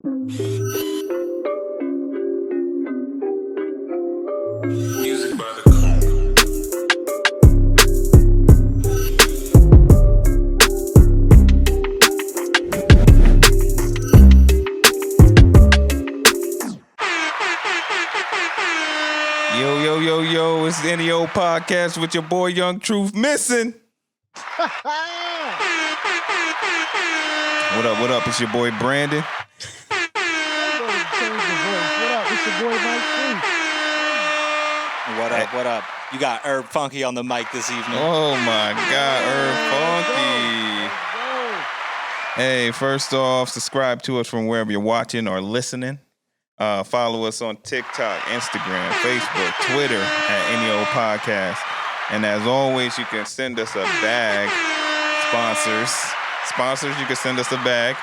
Music by the Congo. Yo, it's the NEO podcast with your boy Young Truth missing. What up? It's your boy Brandon. What up? You got Herb Funky on the mic this evening. Oh my God, Herb Funky. Hey, first off, subscribe to us from wherever you're watching or listening. Follow us on TikTok, Instagram, Facebook, Twitter at NEO Podcast. And as always, you can send us a bag. Sponsors, you can send us a bag.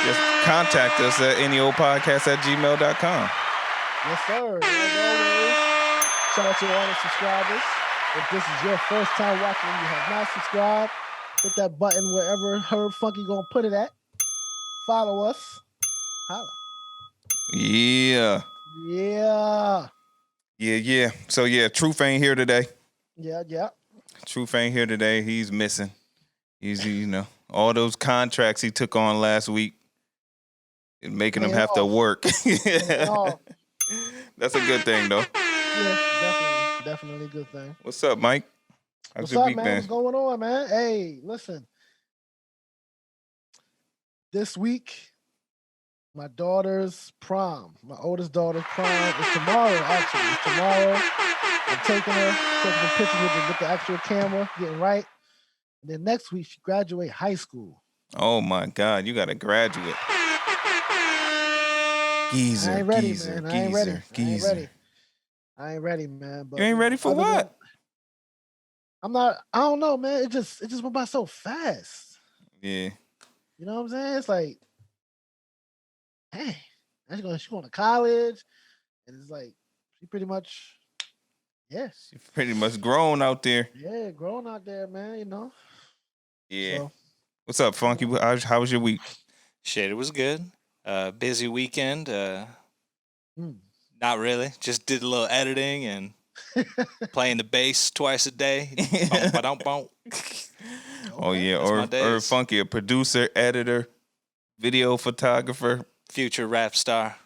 Just contact us at neopodcast@gmail.com. Yes, sir. As always, shout out to all the subscribers. If this is your first time watching and you have not subscribed, hit that button wherever Herb Funky gonna put it at. Follow us. Holla. Yeah. So Truth ain't here today. Yeah. Truth ain't here today. He's missing. He's all those contracts he took on last week, making him have to work. Yeah. That's a good thing, though. Yeah, definitely a good thing. What's up, Mike? What's up, man? What's going on, man? Hey, listen. This week, my daughter's prom, my oldest daughter's prom is tomorrow, actually. It's tomorrow. I'm taking the pictures with the actual camera, getting right. And then next week, she graduate high school. Oh, my God. You got to graduate. Geezer. I ain't ready, man. I ain't ready, man. But you ain't ready for what? I don't know, man. It just went by so fast. Yeah. You know what I'm saying? It's like, hey, she's going to college. And it's like, she pretty much, yes. She's pretty much grown out there. Yeah, grown out there, man, you know. Yeah. So, what's up, Funky? How was your week? Shit, it was good. Busy weekend. Not really. Just did a little editing and playing the bass twice a day. Oh, yeah. Or Funky, a producer, editor, video photographer. Future rap star.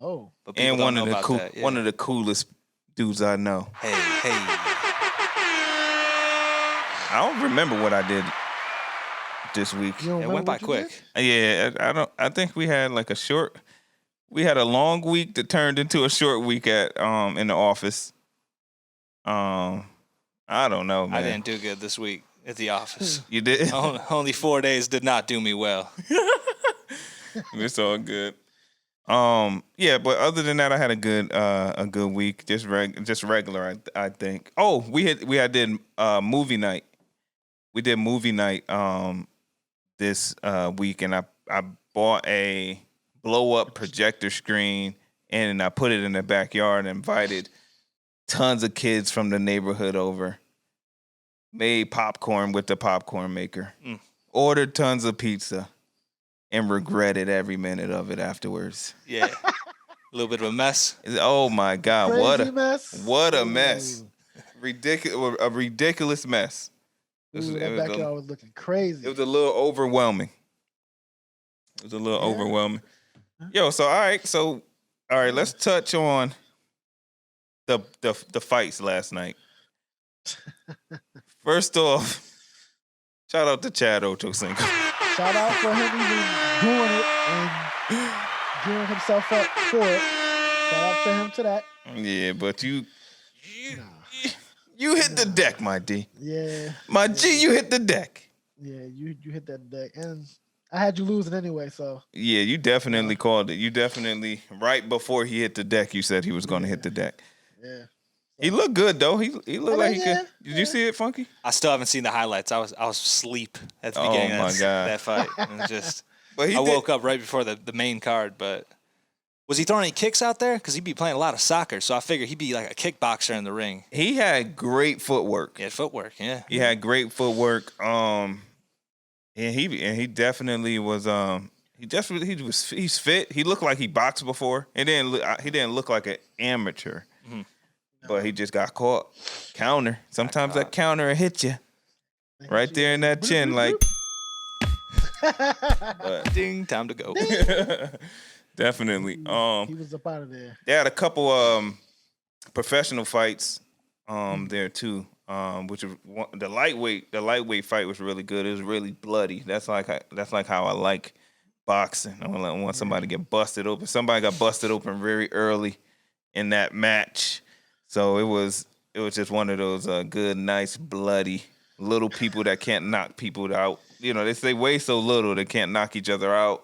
Oh. And one of the coolest dudes I know. Hey. I don't remember what I did this week. It went by quick. Yeah, I think we had we had a long week that turned into a short week in the office. I don't know, man. I didn't do good this week at the office. You did? Only 4 days did not do me well. It's all good. Yeah, but other than that, I had a good week. Just regular, I think. Oh, we did movie night. We did movie night this week, and I bought a blow-up projector screen, and I put it in the backyard and invited tons of kids from the neighborhood over. Made popcorn with the popcorn maker. Ordered tons of pizza, and regretted every minute of it afterwards. Yeah. A little bit of a mess. Oh, my God. Mess. What a mess. A ridiculous mess. That backyard was looking crazy. It was a little overwhelming. Overwhelming. Yo, so all right, let's touch on the fights last night. First off, shout out to Chad Ochocinco. Shout out for him even doing it and gearing himself up for it. Shout out to him to that. Yeah, but you hit the deck, my D. Yeah. My G, you hit the deck. Yeah, you hit that deck. And I had you losing anyway, so. Yeah, you definitely called it. You definitely, right before he hit the deck, you said he was going to hit the deck. Yeah. He looked good, though. He looked like he could. Did you see it, Funky? I still haven't seen the highlights. I was asleep at the beginning of that fight. And I woke up right before the main card, but was he throwing any kicks out there? Because he'd be playing a lot of soccer, so I figured he'd be like a kickboxer in the ring. He had great footwork. Yeah, footwork, yeah. He had great footwork. And he definitely was he's fit. He looked like he boxed before. He didn't look like an amateur. Mm-hmm. But he just got caught. Counter. Sometimes that counter will hit you right there in that chin, like. But, ding, time to go. Definitely. He was up out of there. They had a couple professional fights there too. Which is the lightweight fight was really good. It was really bloody. That's like how I like boxing. I want somebody to get busted open. Somebody got busted open very early in that match. So it was just one of those good, nice, bloody little people that can't knock people out. You know, they weigh so little they can't knock each other out.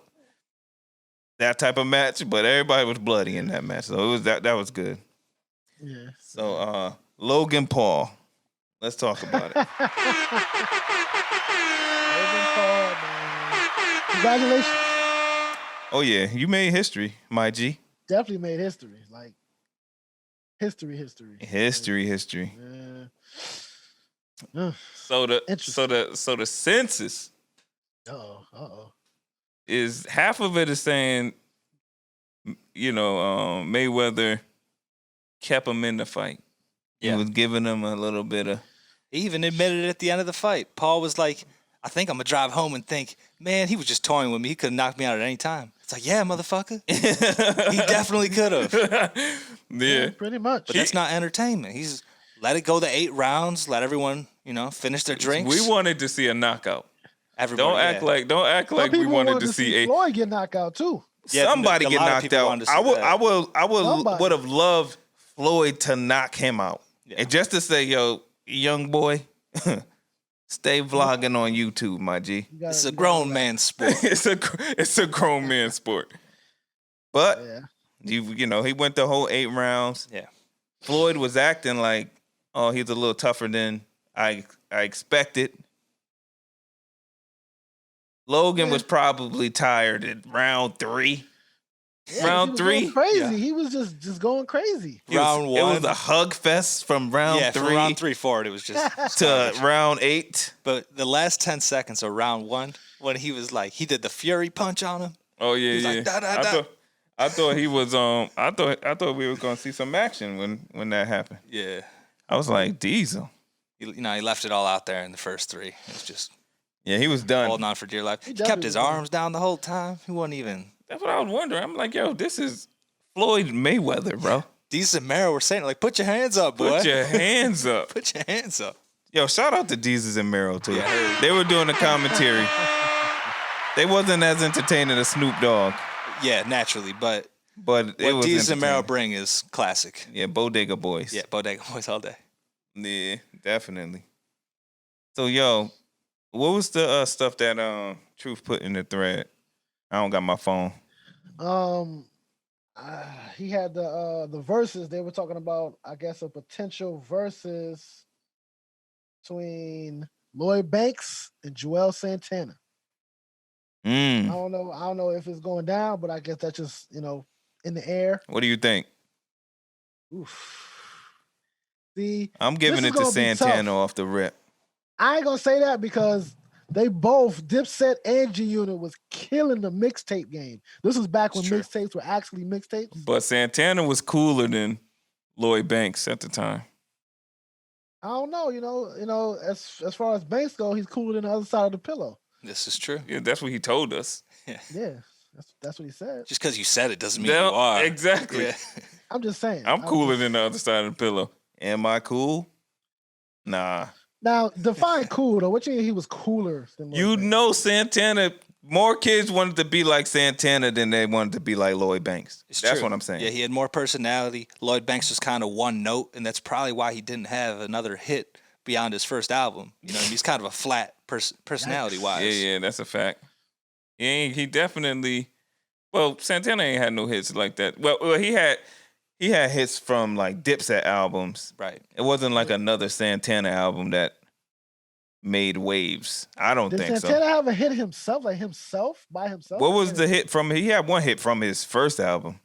That type of match, but everybody was bloody in that match. So it was that was good. Yeah. So Logan Paul. Let's talk about it. Logan Paul, man. Congratulations. Oh yeah, you made history, my G. Definitely made history. Like history. History. Yeah. So the census. Uh-oh. Is half of it is saying, Mayweather kept him in the fight. Yeah. He was giving him a little bit of. He even admitted it at the end of the fight. Paul was like, I think I'm going to drive home and think, man, he was just toying with me. He could have knocked me out at any time. It's like, yeah, motherfucker. He definitely could have. Yeah. Pretty much. But that's not entertainment. He's let it go the 8 rounds. Let everyone, finish their drinks. We wanted to see a knockout. Everybody, don't act like we wanted to see Floyd get knocked out too. Somebody get knocked out. I would have loved Floyd to knock him out. Yeah. And just to say, yo, young boy, stay vlogging on YouTube, my G. It's a grown man sport. it's a grown man sport. But he went the whole 8 rounds. Yeah. Floyd was acting like, he's a little tougher than I expected. Logan was probably tired at round 3. Yeah, round 3, crazy. Yeah. He was just going crazy. Round 1, it was a hug fest from round 3. From round 3 forward, it was just to round 8. But the last 10 seconds of round 1, when he was like, he did the Fury punch on him. Oh yeah, he was like, da, da, da. I thought he was I thought we were gonna see some action when that happened. Yeah, I was like Diesel. He left it all out there in the first 3. It was just. Yeah, he was done. Holding on for dear life. He kept his arms down the whole time. He wasn't even. That's what I was wondering. I'm like, yo, this is Floyd Mayweather, bro. Deez and Mero were saying, like, put your hands up, boy. Put your hands up. Put your hands up. Yo, shout out to Deez and Mero, too. Yeah, they were doing the commentary. They wasn't as entertaining as Snoop Dogg. Yeah, naturally, but it what was Deez and Mero bring is classic. Yeah, Bodega Boys. Yeah, Bodega Boys all day. Yeah, definitely. So, yo, what was the stuff that Truth put in the thread? I don't got my phone. He had the verses. They were talking about, I guess, a potential versus between Lloyd Banks and Joel Santana. I don't know if it's going down, but I guess that's just in the air. What do you think? Oof. See, I'm giving it to Santana off the rip. I ain't gonna say that because they both, Dipset and G-Unit, was killing the mixtape game. This was back when mixtapes were actually mixtapes. But Santana was cooler than Lloyd Banks at the time. I don't know. As far as Banks go, he's cooler than the other side of the pillow. This is true. Yeah, that's what he told us. Yeah, that's what he said. Just because you said it doesn't mean you are. Exactly. Yeah. I'm just saying. I'm cooler than the other side of the pillow. Am I cool? Nah. Now, define cool, though. What you mean he was cooler than Lloyd Banks? Santana, more kids wanted to be like Santana than they wanted to be like Lloyd Banks. That's what I'm saying. Yeah, he had more personality. Lloyd Banks was kind of one note, and that's probably why he didn't have another hit beyond his first album. He's kind of a flat personality-wise. Yeah, that's a fact. He definitely... Well, Santana ain't had no hits like that. Well, he had hits from like Dipset albums. Right. It wasn't like another Santana album that made waves. I don't think so. Did Santana have a hit himself, by himself? What was the hit from? He had one hit from his first album.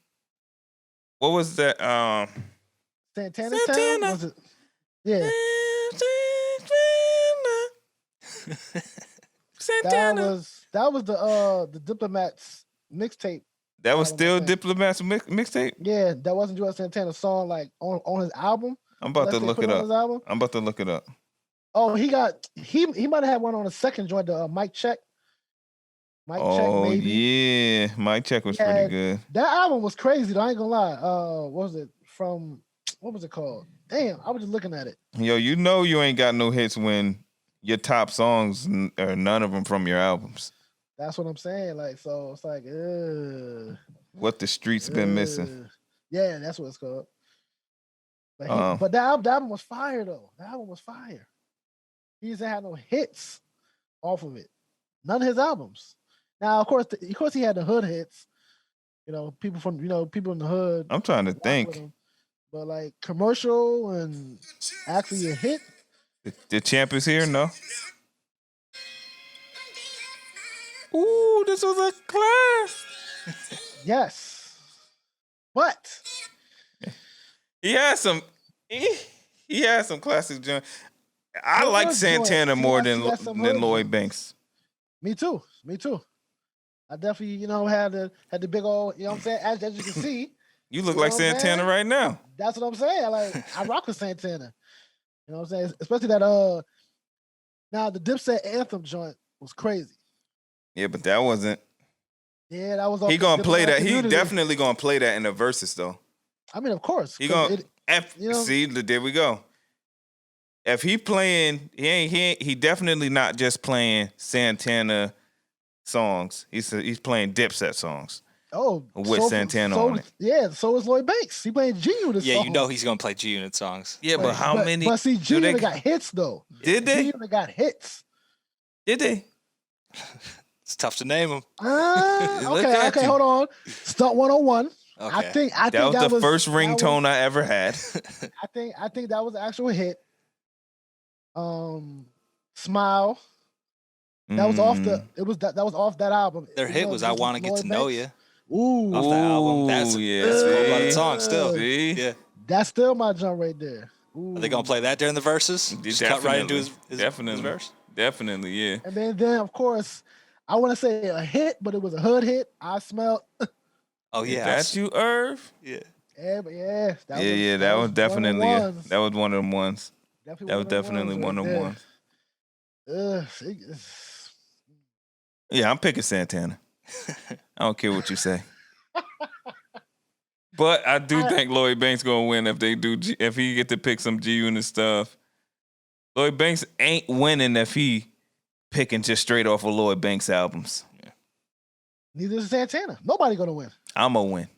What was that? Santana Town? Was it? Yeah. Santana. That was the Diplomats mixtape. That was still Diplomat's mixtape? Yeah, that wasn't Joel Santana's song like on his album. I'm about to look it up. I'm about to look it up. Oh, he might have had one on the second joint, the Mic Check. Check, maybe. Yeah, Mic Check was pretty good. That album was crazy though, I ain't gonna lie. What was it from? What was it called? Damn, I was just looking at it. Yo, you know you ain't got no hits when your top songs are none of them from your albums. That's what I'm saying. Like, so it's like, what the streets been missing. Yeah, that's what it's called. But that album was fire though. That album was fire. He hasn't had no hits off of it. None of his albums. Now, of course, he had the hood hits. You know, people in the hood. I'm trying to think. But like commercial and actually a hit. The champ is here, no? Ooh, this was a class. Yes. But he had some classic joints. I like Santana more than Lloyd Banks. Me too. I definitely, had the big old, you know what I'm saying? As you can see. You look like Santana right now. That's what I'm saying. Like, I rock with Santana. You know what I'm saying? Especially that, now the Dipset Anthem joint was crazy. Yeah, but that wasn't. Yeah, that was. He gonna play that. He definitely gonna play that in the verses, though. I mean, of course. He gonna. See, there we go. If he playing, he definitely not just playing Santana songs. He's playing Dipset songs. Oh, with Santana on it. Yeah, so is Lloyd Banks. He playing G-Unit songs. Yeah, you know he's gonna play G-Unit songs. Yeah, but how many? But see, G-Unit got hits though. Did they? G-Unit got hits. Did they? It's tough to name them. Okay, hold on. Stunt 101. Okay. I think that was the first ringtone I ever had. I think that was the actual hit. Smile. That was off that was off that album. Their hit was I Want to Get to Know You. Ooh. Off the album. That's a about the song still. See? Yeah. That's still my jump right there. Ooh. Are they gonna play that during the verses? Just cut right into his verse? Definitely, yeah. And then of course, I want to say a hit, but it was a hood hit. I Smelled. Oh yeah. That's you, Irv? Yeah. Yeah, but yeah. That was definitely that was one of them ones. That was definitely one of them ones. Yeah, I'm picking Santana. I don't care what you say. But I do think Lloyd Banks gonna win if he get to pick some G-Unit stuff. Lloyd Banks ain't winning if he picking just straight off of Lloyd Banks albums. Yeah. Neither is Santana. Nobody gonna win. I'm gonna win.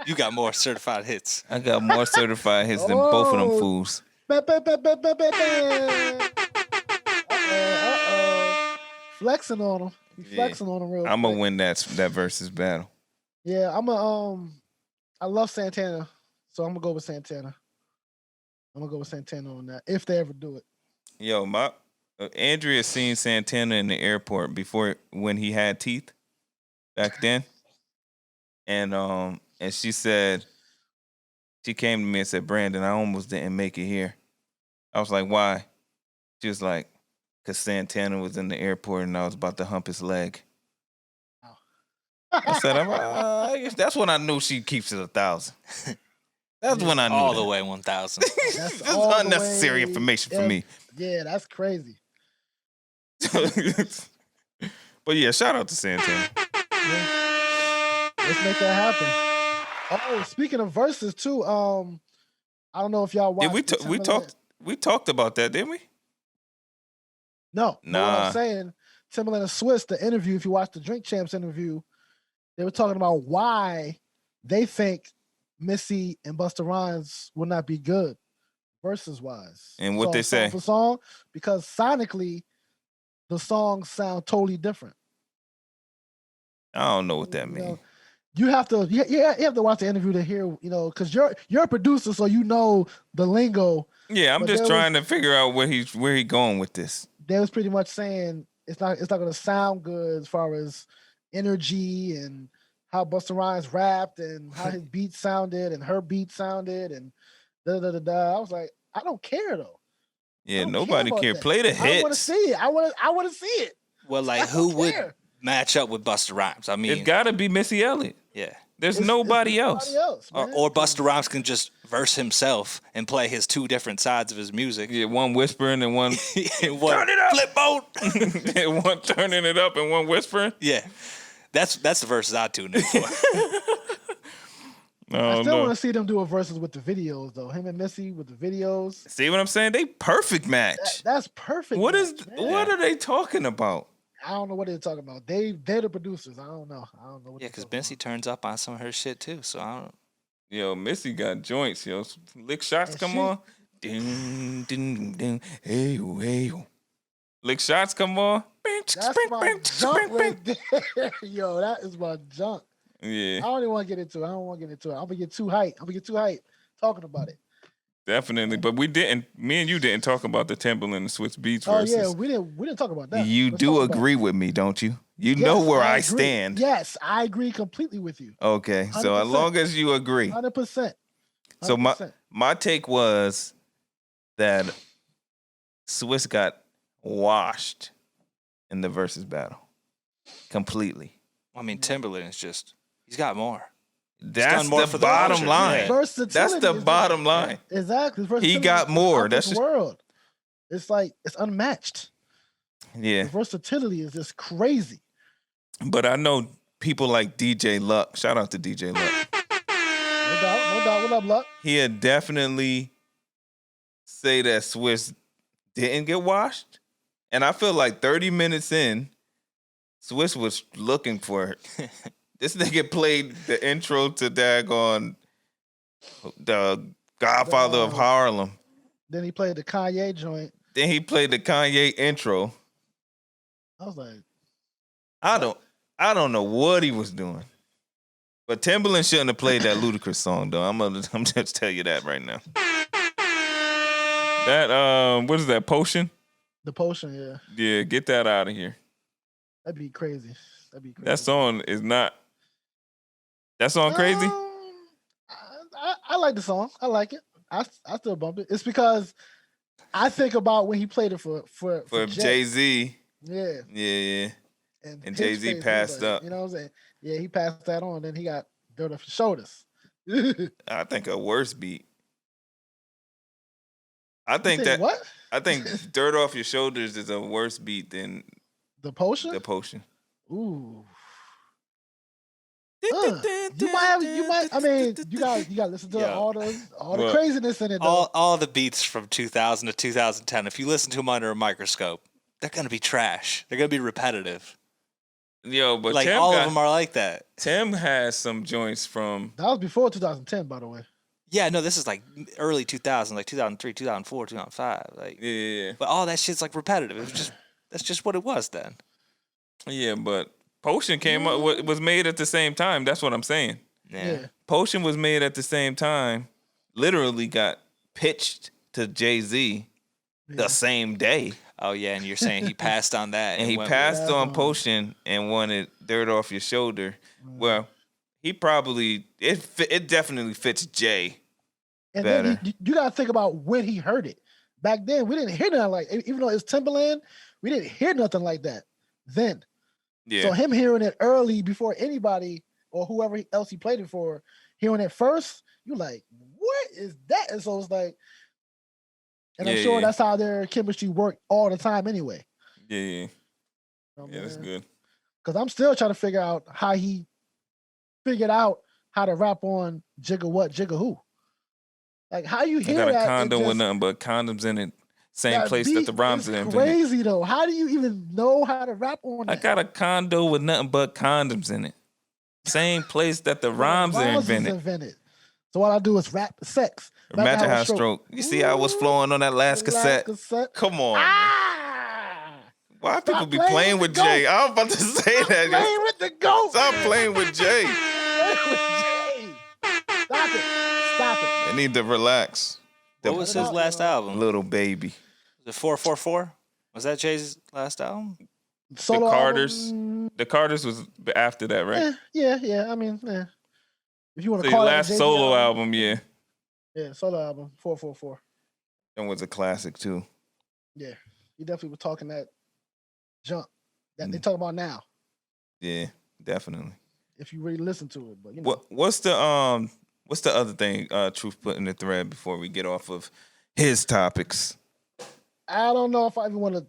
You got more certified hits. I got more certified hits than both of them fools. Flexing on him. Flexing on him real quick. I'm gonna win that versus battle. Yeah, I love Santana, so I'm gonna go with Santana. I'm gonna go with Santana on that if they ever do it. Yo, Andrea seen Santana in the airport before when he had teeth back then, and she said she came to me and said, "Brandon, I almost didn't make it here." I was like, "Why?" She was like, "Cause Santana was in the airport and I was about to hump his leg." I said, "That's when I knew she keeps it 1,000." That's when I knew all the way 1,000. That's unnecessary information for me. Yeah, that's crazy. But yeah, shout out to Santana. Yeah. Let's make that happen. Oh, speaking of verses too, I don't know if y'all watched. We talked about that, didn't we? No. Nah. What I'm saying, Timbaland and Swiss, the interview. If you watch the Drink Champs interview, they were talking about why they think Missy and Busta Rhymes will not be good verses wise. And what they say for song, because sonically, the songs sound totally different. I don't know what that means. You have to watch the interview to hear, because you're a producer, so you know the lingo. Yeah, I'm just trying to figure out where he going with this. They was pretty much saying it's not going to sound good as far as energy and how Busta Rhymes rapped and how his beat sounded and her beat sounded and da da da da. I was like, I don't care though. Yeah, nobody care. Play the hits. I want to see it. I want to see it. Well, like who would match up with Busta Rhymes. I mean, it's got to be Missy Elliott. Yeah. There's nobody else. Or Busta Rhymes can just verse himself and play his two different sides of his music. Yeah, one whispering and one turn it up, flip boat, and one turning it up and one whispering. Yeah, that's the verses I tune in for. I still want to see them do a verses with the videos though. Him and Missy with the videos. See what I'm saying? They perfect match. That's perfect. What are they talking about? I don't know what they're talking about. They're the producers. I don't know. What. Yeah, because Missy turns up on some of her shit too. So I don't. Yo, Missy got joints. Yo, lick shots come on. Ding, ding, ding. Hey, hey. Lick shots come on. That's my junk right there. Yo, that is my junk. Yeah. I don't even want to get into it. I'm gonna get too hyped. Talking about it. Definitely, but me and you didn't talk about the Timberland and Swizz Beatz versus. Oh yeah, we didn't talk about that. You do agree with me, don't you? You know where I stand. Yes, I agree completely with you. Okay, 100%. So as long as you agree. 100%. So my take was that Swizz got washed in the versus battle. Completely. I mean, Timberland is just, he's got more. That's the bottom line. That's the bottom line. Exactly. He got more. That's the world. It's like it's unmatched. Yeah. The versatility is just crazy. But I know people like DJ Luck. Shout out to DJ Luck. No doubt. What up, Luck? He'd definitely say that Swizz didn't get washed. And I feel like 30 minutes in, Swizz was looking for it. This nigga played the intro to daggone the Godfather of Harlem. Then he played the Kanye joint. Then he played the Kanye intro. I was like, I don't know what he was doing. But Timberland shouldn't have played that Ludacris song though. I'm just tell you that right now. That what is that, Potion? The Potion, yeah. Yeah, get that out of here. That'd be crazy. That song is not. That song crazy? I like the song. I like it. I still bump it. It's because I think about when he played it for Jay-Z. Yeah. Yeah. And Jay-Z passed up. You know what I'm saying? Yeah, he passed that on. Then he got Dirt Off His Shoulders. I think a worse beat. I think Dirt Off Your Shoulders is a worse beat than The Potion. Ooh. You might. I mean, you got to listen to all the craziness in it. Though. All the beats from 2000 to 2010. If you listen to them under a microscope, they're gonna be trash. They're gonna be repetitive. Yo, but like Tim all of them are like that. Tim has some joints from. That was before 2010, by the way. Yeah, no, this is like early 2000, like 2003, 2004, 2005. Like, yeah. But all that shit's like repetitive. It was that's just what it was then. Yeah, but Potion came up was made at the same time. That's what I'm saying. Yeah. Potion was made at the same time. Literally got pitched to Jay-Z the same day. Oh yeah, and you're saying he passed on that, and he passed on Potion and wanted Dirt Off Your Shoulder. Well, he probably it definitely fits Jay. And better. then you gotta think about when he heard it. Back then, we didn't hear nothing like, even though it's Timberland, we didn't hear nothing like that then. Yeah. So him hearing it early before anybody or whoever else he played it for, hearing it first, you like, what is that? And so it's like, and I'm sure that's how their chemistry worked all the time anyway. Yeah. That's good. Because I'm still trying to figure out how he figured out how to rap on Jigga What, Jigga Who. Like, how you hear that? I got a condo with nothing but condoms in it. Same place that the rhymes are invented. Crazy though. How do you even know how to rap on that? I got a condo with nothing but condoms in it. Same place that the rhymes are invented. So what I do is rap sex. Imagine how stroke. You see how I was flowing on that last cassette? Come on. Why people be playing with Jay? I was about to say that. Playing with the goat. Stop playing with Jay. Stop it. They need to relax. What was his last album? Little Baby. Was it 444? Was that Jay's last album? Solo the Carters. Album? The Carters was after that, right? Yeah. I mean, if you want to call it last solo album, yeah. Yeah, solo album, 444. That was a classic too. Yeah, you definitely were talking that junk that they talk about now. Yeah, definitely. If you really listen to it, but you know. What's the other thing Truth put in the thread before we get off of his topics? I don't know if I even want to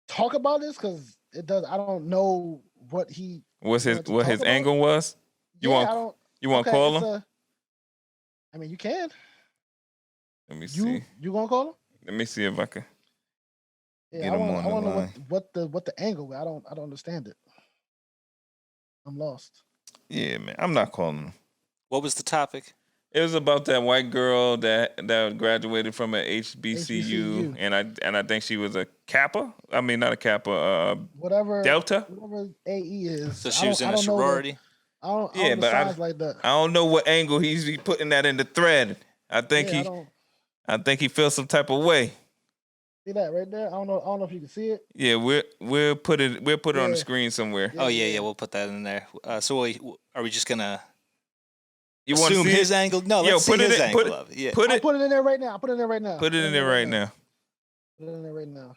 talk about this because it does. I don't know what he. What his angle was? You want to call him? I mean, you can. Let me see. You gonna call him? Let me see if I can. Yeah, I want to know what the angle. I don't understand it. I'm lost. Yeah, man, I'm not calling him. What was the topic? It was about that white girl that graduated from an HBCU, and I think she was a Kappa. I mean, not a Kappa. Whatever Delta. Whatever AE is. So she was in a sorority. I don't know what angle he's putting that in the thread. I think he feels some type of way. See that right there? I don't know if you can see it. Yeah, we'll put it on the screen somewhere. Yeah, we'll put that in there. So are we just gonna you assume his angle? No, let's see his angle of it. Yeah. I'll put it in there right now. Put it in there right now. Put it in there right now. Put it in there right now.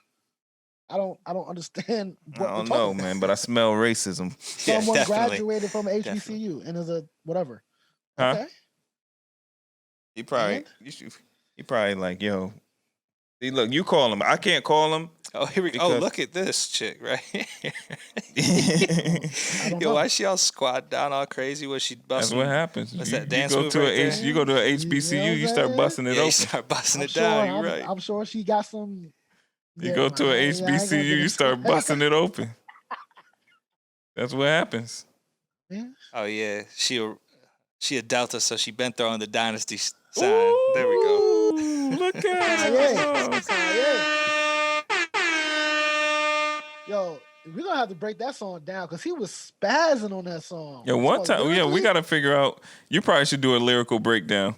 I don't understand what I don't know, man, but I smell racism. Someone graduated from HBCU and is a whatever. Huh? Okay. He probably like, yo. See, look, you call him. I can't call him. Oh, here we go. Oh, look at this chick right here. Yo, why she all squat down all crazy? Was she busting? That's what happens. What's that dance move You go to a HBCU, you start busting it open. You start busting it down. You're right. I'm sure she got some. You go to a HBCU, you start busting it open. That's what happens. Yeah. Oh yeah, she a Delta, so she been throwing the dynasty sign. Ooh, there we go. Look at Yo, we're gonna have to break that song down because he was spazzing on that song. Yo, one time, we gotta figure out. You probably should do a lyrical breakdown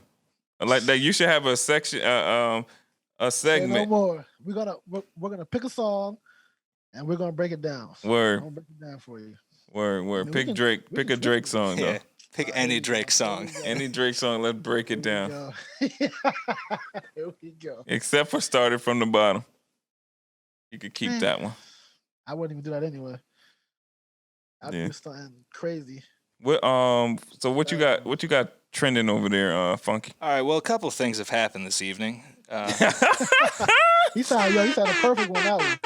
like that. You should have a section, a segment. No more. We're gonna pick a song and we're gonna break it down. Word. I'm gonna break it down for you. Word. Pick Drake. Pick a Drake song though. Pick any Drake song. Any Drake song. Let's break it down. Here we go. Except for Started from the Bottom. You could keep that one. I wouldn't even do that anyway. I'd be starting crazy. So what you got? What you got trending over there, Funky? All right. Well, a couple of things have happened this evening. He sounded a perfect one. That one.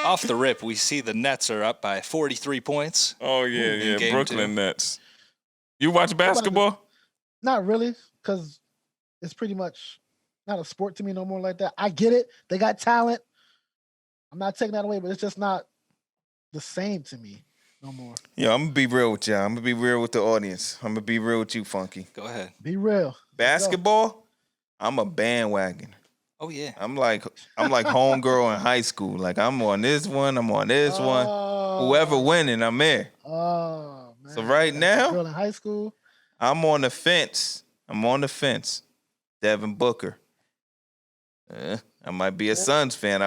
Off the rip, we see the Nets are up by 43 points. Oh yeah, Brooklyn Nets. You watch basketball? Not really, because it's pretty much not a sport to me no more like that. I get it; they got talent. I'm not taking that away, but it's just not the same to me no more. Yeah, I'm gonna be real with y'all. I'm gonna be real with the audience. I'm gonna be real with you, Funky. Go ahead. Be real. Basketball, I'm a bandwagon. Oh yeah. I'm like homegirl in high school. Like I'm on this one. I'm on this one. Whoever winning, I'm there. Oh man. So right now, girl in high school, I'm on the fence. Devin Booker. I might be a Suns fan.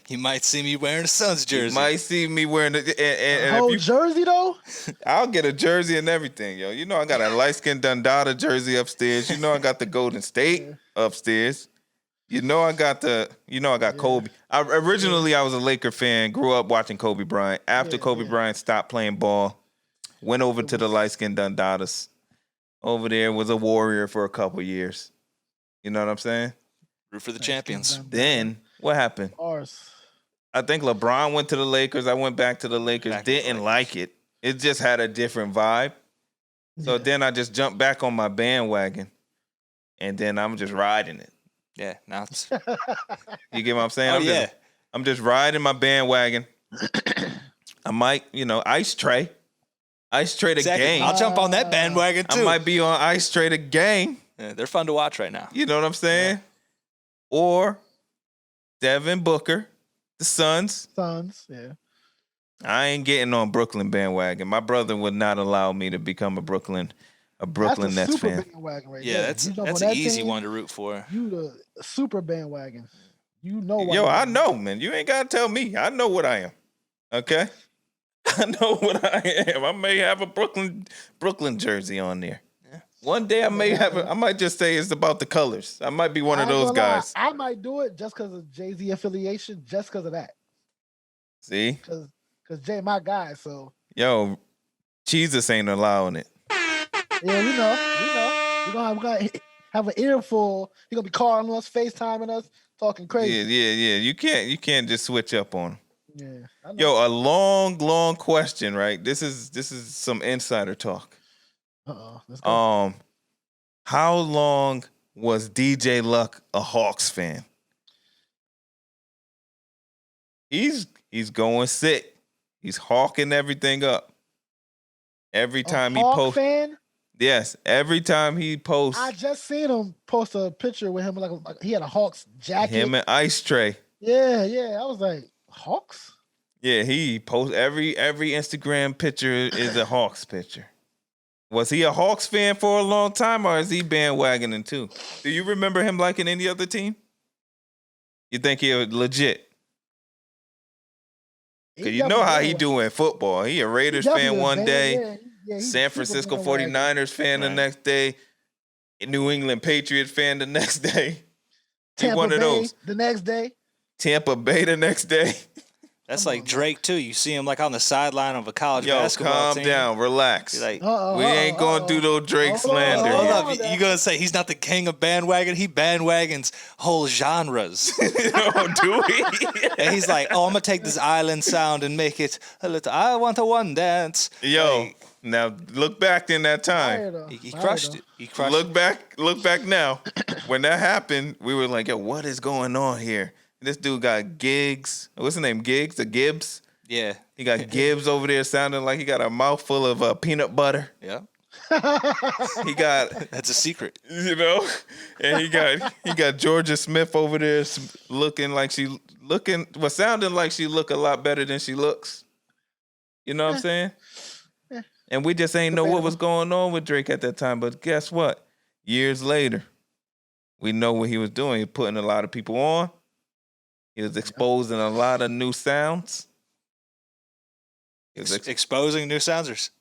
You might see me wearing a Suns jersey. You might see me wearing a whole jersey though. I'll get a jersey and everything, yo. You know I got a light-skinned Dundada jersey upstairs. You know I got the Golden State upstairs. You know I got Kobe. Originally I was a Laker fan. Grew up watching Kobe Bryant. After Kobe Bryant stopped playing ball, went over to the light-skinned Dundadas. Over there, was a Warrior for a couple years. You know what I'm saying? Root for the champions. Then what happened? I think LeBron went to the Lakers. I went back to the Lakers. Didn't like it. It just had a different vibe. So then I just jumped back on my bandwagon, and then I'm just riding it. Yeah, now it's. You get what I'm saying? I'm just riding my bandwagon. I might, Ice Tray the gang. I'll jump on that bandwagon too. I might be on Ice Tray the gang. Yeah, they're fun to watch right now. You know what I'm saying? Yeah. Or Devin Booker, the Suns. Yeah. I ain't getting on Brooklyn bandwagon. My brother would not allow me to become a Brooklyn Nets fan. That's an easy one to root for. You the super bandwagon. You know what? Yo, I know, man. You ain't gotta tell me. I know what I am. Okay? I know what I am. I may have a Brooklyn jersey on there. Yeah. One day I might just say it's about the colors. I might be one of those guys. I might do it just because of Jay-Z affiliation, just because of that. See? Because because Jay my guy. So yo, Jesus ain't allowing it. Yeah, we know. We're gonna have an earful. You're gonna be calling us, FaceTiming us, talking crazy. Yeah. You can't just switch up on him. Yeah. I know. Yo, a long question, right? This is some insider talk. Let's go. How long was DJ Luck a Hawks fan? He's going sick. He's hawking everything up. Every time he posts. Fan? Yes, every time he posts. I just seen him post a picture with him like he had a Hawks jacket. Him and Ice Tray. Yeah. I was like, Hawks? Yeah, he posts every Instagram picture is a Hawks picture. Was he a Hawks fan for a long time, or is he bandwagoning too? Do you remember him liking any other team? You think he was legit? Because you know how he do in football. He a Raiders fan one day, San Francisco 49ers fan the next day, New England Patriots fan the next day. Tampa Bay the next day. Tampa Bay the next day. That's like Drake too. You see him like on the sideline of a college basketball team. Calm down, relax. Like, we ain't going through no Drake slander. Hold up, you gonna say he's not the king of bandwagon? He bandwagons whole genres. Do he? And he's like, I'm gonna take this island sound and make it a little. I want a one dance. Yo, now look back in that time. He crushed it. He crushed it. Look back now. When that happened, we were like, yo, what is going on here? This dude got gigs. What's his name? Gigs? The Gibbs? Yeah. He got Gibbs over there sounding like he got a mouthful of peanut butter. Yeah. He got... That's a secret. You know? And he got Georgia Smith over there sounding like she look a lot better than she looks. You know what I'm saying? Yeah. And we just ain't know what was going on with Drake at that time. But guess what? Years later, we know what he was doing. He was putting a lot of people on. He was exposing a lot of new sounds. He was exposing new sounds?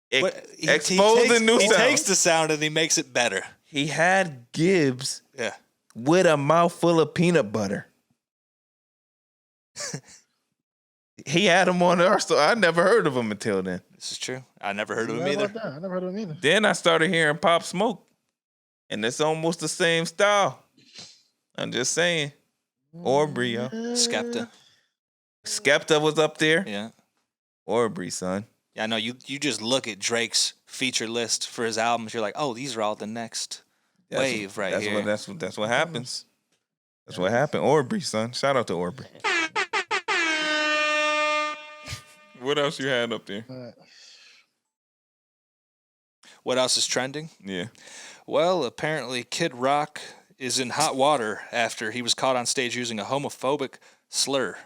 Exposing new sounds. He takes the sound and he makes it better. He had Gibbs with a mouthful of peanut butter. He had him on there, so I never heard of him until then. This is true. I never heard of him either. I never heard of him either. Then I started hearing Pop Smoke, and it's almost the same style. I'm just saying. Aubrey, yo. Skepta was up there. Yeah. Aubrey, son. Yeah, I know. You just look at Drake's feature list for his albums. You're like, oh, these are all the next wave right here. That's what happens. That's what happened. Aubrey, son. Shout out to Aubrey. What else you had up there? What else is trending? Yeah. Well, apparently Kid Rock is in hot water after he was caught on stage using a homophobic slur.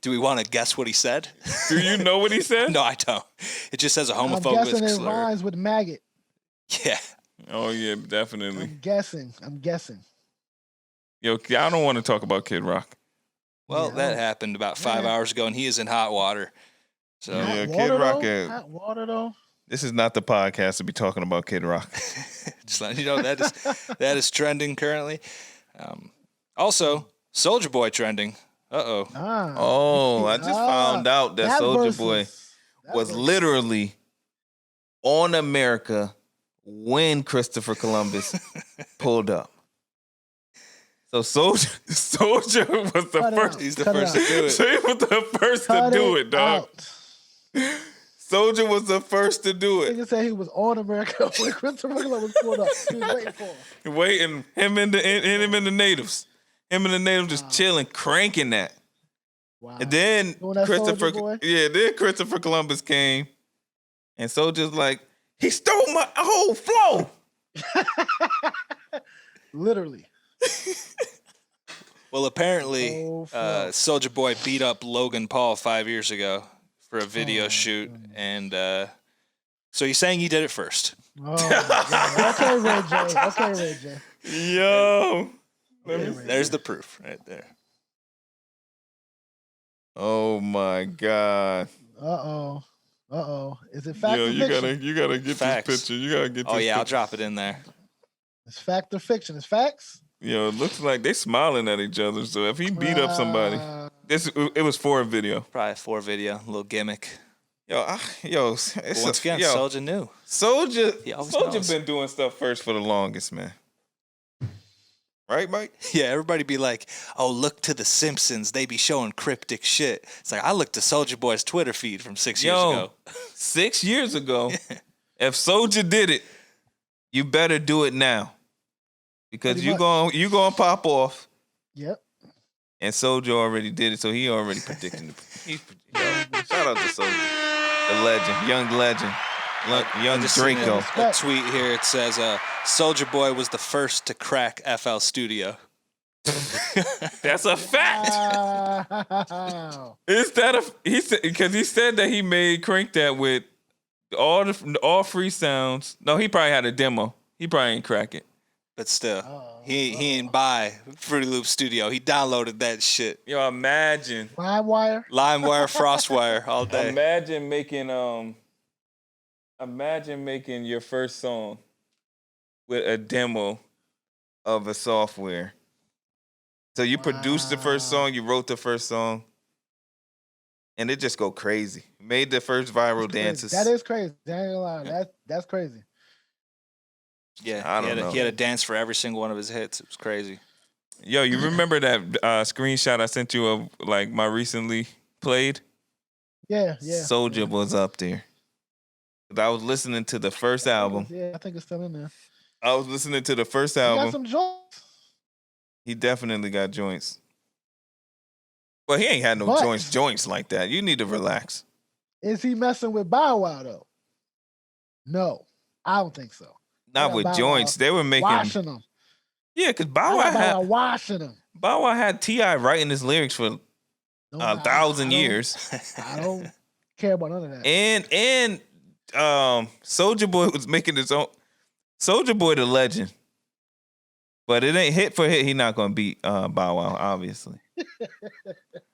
Do we want to guess what he said? Do you know what he said? No, I don't. It just says a homophobic slur. I'm guessing it rhymes with maggot. Yeah. Oh, yeah, definitely. I'm guessing. Yo, I don't want to talk about Kid Rock. Well, that happened about 5 hours ago, and he is in hot water. So Kid Rock. Hot water, though? This is not the podcast to be talking about Kid Rock. Just letting you know that is trending currently. Also, Soulja Boy trending. Uh-oh. I just found out that Soulja Boy was literally on America when Christopher Columbus pulled up. So Soulja was the first. He's the first to do it. So he was the first to do it, dog. Soulja was the first to do it. Nigga said he was on America when Christopher Columbus pulled up. He was waiting for him. Waiting. Him and the natives. Him and the natives just chilling, cranking that. Wow. And then Christopher Columbus came, and Soulja's like, he stole my whole flow. Literally. Well, apparently, Soulja Boy beat up Logan Paul 5 years ago for a video shoot, and so he's saying he did it first. Okay, Ray J. Yo. There's the proof right there. Oh my God. Uh-oh. Is it fact or fiction? You gotta get Facts. this picture. You gotta get this Oh, yeah, picture. I'll drop it in there. It's fact or fiction? It's facts? Yo, it looks like they smiling at each other. So if he beat up somebody, it was for a video. Probably for a video, a little gimmick. Once again, Soulja knew. Soulja been doing stuff first for the longest, man. Right, Mike? Yeah, everybody be like, oh, look to The Simpsons. They be showing cryptic shit. It's like, I looked to Soulja Boy's Twitter feed from 6 years ago. 6 years ago, if Soulja did it, you better do it now. Because you gonna pop off. Yep. And Soulja already did it, so he already predicting shout out to Soulja. The legend, young legend. Young Draco. A tweet here. It says, Soulja Boy was the first to crack FL Studio. That's a fact. Wow. Is that because he said that he made Crank That with all free sounds. No, he probably had a demo. He probably ain't crack it. But still, he ain't buy Fruity Loop Studio. He downloaded that shit. Yo, imagine LimeWire, FrostWire all day. Imagine making your first song with a demo of a software. So you produced the first song, you wrote the first song, and it just go crazy. Made the first viral dances. That is crazy. That's crazy. Yeah, he had a dance for every single one of his hits. It was crazy. Yo, you remember that screenshot I sent you of like my recently played? Yeah. Soulja was up there. I was listening to the first album. Yeah, I think it's still in there. I was listening to the first album. He got some joints. He definitely got joints. Well, he ain't had no joints like that. You need to relax. Is he messing with Bow Wow though? No, I don't think so. Not with joints. They were making washing them. Yeah, because Bow Wow had washing them. Bow Wow had T.I. writing his lyrics for 1,000 years. I don't care about none of that. And Soulja Boy was making his own. Soulja Boy the legend. But it ain't hit for hit. He not gonna beat Bow Wow, obviously.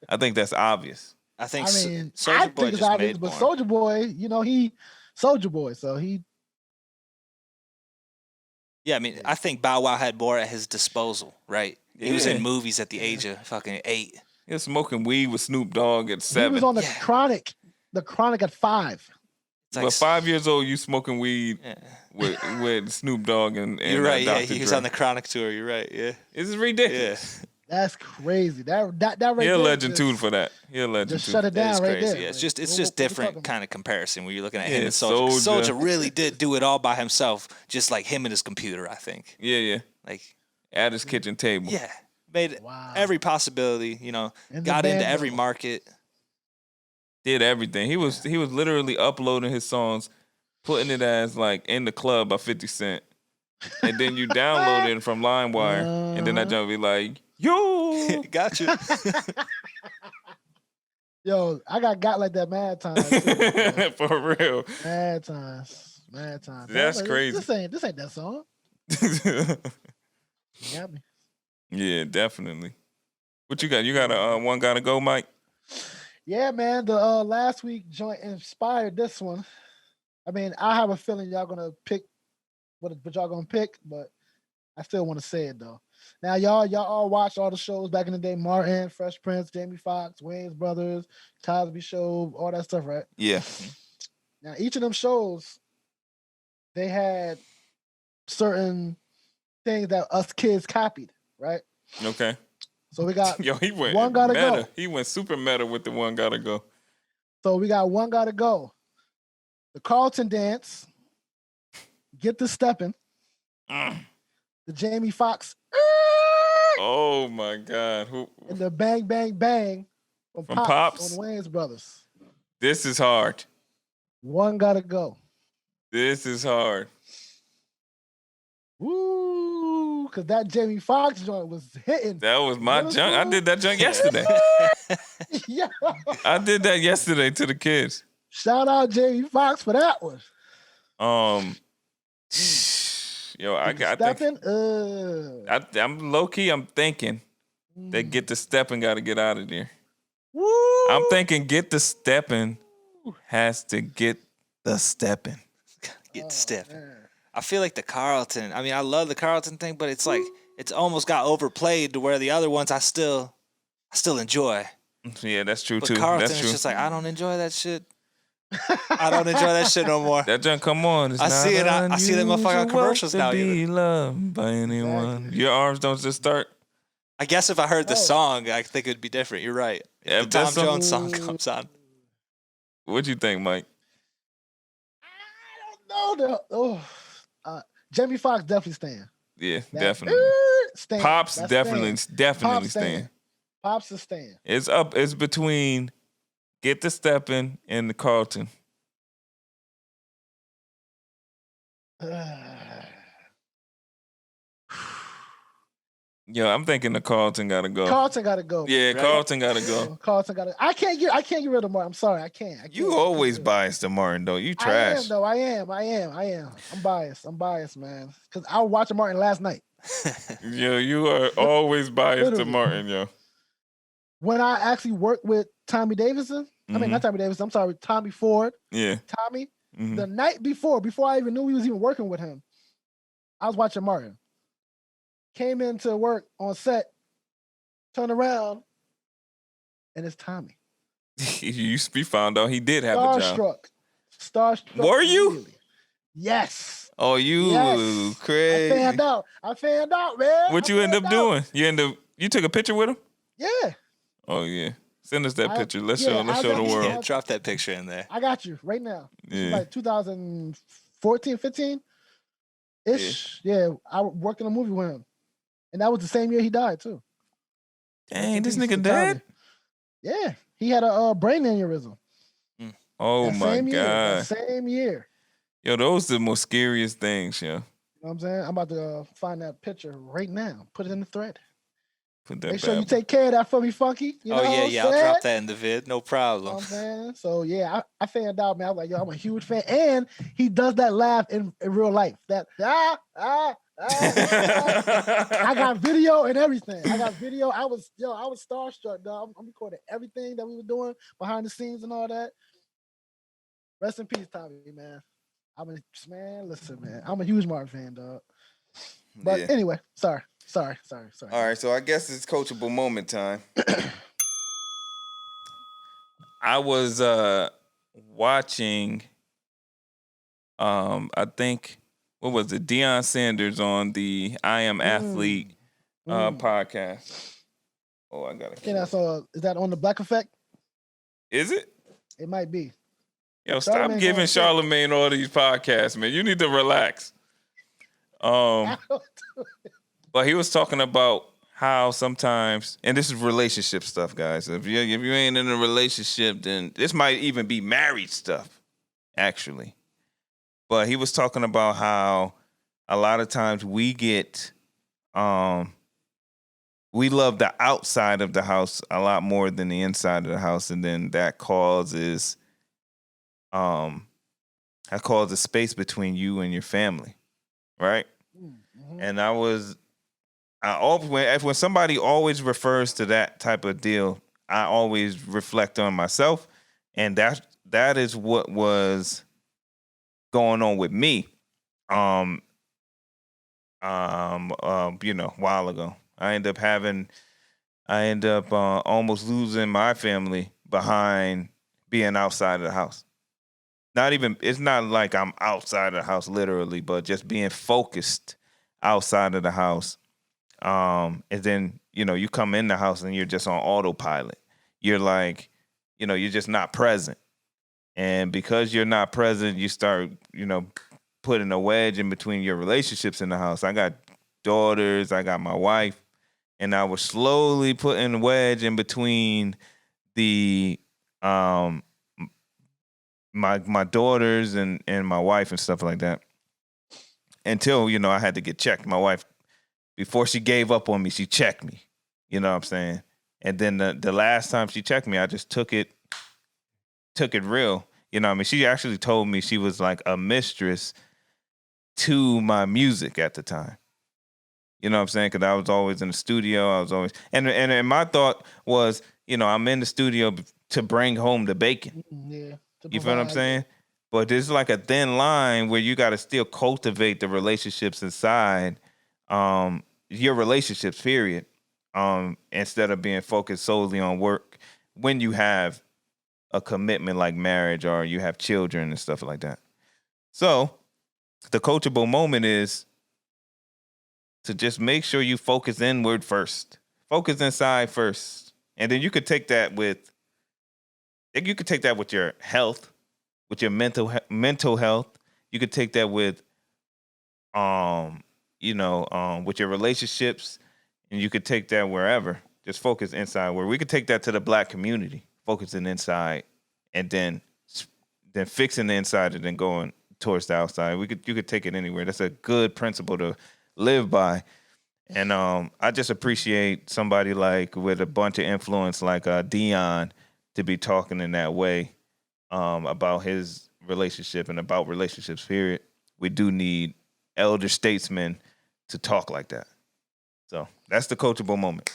I think that's obvious. I think Soulja Boy just obvious, but Soulja Boy, he Soulja Boy, so he. Yeah, I mean, I think Bow Wow had more at his disposal, right? Yeah. He was in movies at the age of fucking 8. He was smoking weed with Snoop Dogg at 7. He was on the Chronic. The Chronic at 5. But 5 years old, you smoking weed with Snoop Dogg and you're right. Dr. Yeah, he was Dre. On the Chronic tour. You're right. Yeah, this is ridiculous. Yeah. That's crazy. That right You're a legend too for that. You're a legend just too. Shut it down right there. Yeah, it's just different kind of comparison when you're looking at him and Soulja. Soulja really did do it all by himself, just like him and his computer. I think. Yeah. Like at his kitchen table. Yeah, made every possibility. Got into every market. Did everything. He was literally uploading his songs, putting it as like in the club by 50 Cent. And then you download it from LimeWire. And then that jump be like, yo. Gotcha. Yo, I got like that mad times. Too, for real. Mad times. That's crazy. This ain't that song. You got me. Yeah, definitely. What you got? You got a one gotta go, Mike? Yeah, man. The last week joint inspired this one. I mean, I have a feeling y'all gonna pick what y'all gonna pick, but I still want to say it though. Now, y'all all watched all the shows back in the day: Martin, Fresh Prince, Jamie Foxx, Wayans Brothers, Cosby Show, all that stuff, right? Yeah. Now, each of them shows, they had certain things that us kids copied, right? Okay. So we got he went One Gotta meta. Go. He went super meta with the One Gotta Go. So we got One Gotta Go. The Carlton Dance. Get the Steppin'. The Jamie Foxx. Oh my God. And the Bang Bang Bang from Pops on Wayans Brothers. This is hard. One Gotta Go. This is hard. Woo! Because that Jamie Foxx joint was hitting. That was my junk. I did that junk yesterday. Yeah. I did that yesterday to the kids. Shout out Jamie Foxx for that one. Yo, I think I'm low key. I'm thinking they Get the Steppin' got to get out of there. Woo! I'm thinking Get the Steppin' has to get the Steppin'. Get the Steppin'. I feel like the Carlton. I mean, I love the Carlton thing, but it's it's almost got overplayed to where the other ones I still enjoy. Yeah, that's true, but too. Carlton, that's it's true. just like, I don't enjoy that shit. I don't enjoy that shit no more. That junk, come on. It's I see it. I see that motherfucker on commercials now. To be loved by anyone. Exactly. Your arms don't just start. I guess if I heard the song, I think it'd be different. You're right. If the Tom Jones song comes on. What you think, Mike? I don't know. Jamie Foxx definitely staying. Yeah, definitely. Staying. Pops definitely Pops staying. Pops is staying. It's up. It's between Get the Steppin' and the Carlton. Yo, I'm thinking the Carlton gotta go. Carlton gotta go. Yeah, right? Carlton gotta go. Carlton gotta. I can't get rid of Martin. I'm sorry, I can't. You always biased to Martin though. You trash. I am though. I am. I'm biased, man. Because I was watching Martin last night. Yo, you are always biased to Martin, yo. When I actually worked with Tommy Davidson, I mean not Tommy Davidson. I'm sorry, Tommy Ford. Yeah. Tommy. The night before I even knew he was even working with him, I was watching Martin. Came into work on set, turned around, and it's Tommy. You found out he did have a job. Starstruck. Were you? Yes. Oh, you crazy. I fanned out, man. What you end up doing? You took a picture with him? Yeah. Oh, yeah. Send us that picture. Let's show the world. Yeah, drop that picture in there. I got you right now. Yeah. Like 2014, 15-ish. Yeah, I worked in a movie with him. And that was the same year he died, too. Dang, this nigga dead? Yeah, he had a brain aneurysm. Oh, my God. That same year. Yo, those are the most scariest things, yo. You know what I'm saying? I'm about to find that picture right now. Put it in the thread. Make sure you take care of that for me, Funky. You know yeah. I'll drop that in the vid. No problem. You know what I'm saying? So, yeah, I fanned out, man. I was like, yo, I'm a huge fan. And he does that laugh in real life. That, I got video and everything. I was starstruck, dog. I'm recording everything that we were doing behind the scenes and all that. Rest in peace, Tommy, man. Listen, man. I'm a huge Martin fan, dog. But anyway, sorry. All right, so I guess it's coachable moment time. I was watching, I think, what was it? Deion Sanders on the I Am Athlete podcast. Oh, I got it. Yeah, so is that on the Black Effect? Is it? It might be. Yo, stop giving Charlamagne all these podcasts, man. You need to relax. But he was talking about how sometimes, and this is relationship stuff, guys. If you ain't in a relationship, then this might even be married stuff, actually. But he was talking about how a lot of times we get, we love the outside of the house a lot more than the inside of the house, and then that causes space between you and your family, right? Mm-hmm. And when somebody always refers to that type of deal, I always reflect on myself, and that is what was going on with me. A while ago, I end up almost losing my family behind being outside of the house. It's not like I'm outside of the house literally, but just being focused outside of the house. And then, you come in the house and you're just on autopilot. You're like, you're just not present. And because you're not present, you start, putting a wedge in between your relationships in the house. I got daughters, I got my wife, and I was slowly putting a wedge in between the my daughters and my wife and stuff like that. Until, I had to get checked. My wife, before she gave up on me, she checked me. You know what I'm saying? And then the last time she checked me, I just took it real. You know what I mean? She actually told me she was like a mistress to my music at the time. You know what I'm saying? Because I was always in the studio. I was always... And my thought was, I'm in the studio to bring home the bacon. Yeah. You feel what I'm saying? But there's like a thin line where you got to still cultivate the relationships inside, your relationships, period. Instead of being focused solely on work when you have a commitment like marriage or you have children and stuff like that. So the coachable moment is to just make sure you focus inward first. Focus inside first. And then you could take that with your health, with your mental health. You could take that with with your relationships, and you could take that wherever. Just focus inside. Where we could take that to the Black community, focusing inside, and then fixing the inside, and then going towards the outside. You could take it anywhere. That's a good principle to live by. And I just appreciate somebody like with a bunch of influence like Dion to be talking in that way about his relationship and about relationships, period. We do need elder statesmen to talk like that. So that's the coachable moment.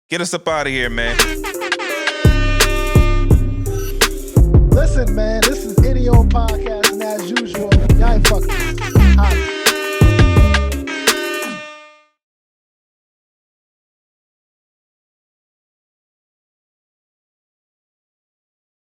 Get us up out of here, man. Listen, man, this is Idiot Podcast, and as usual, y'all ain't fucking.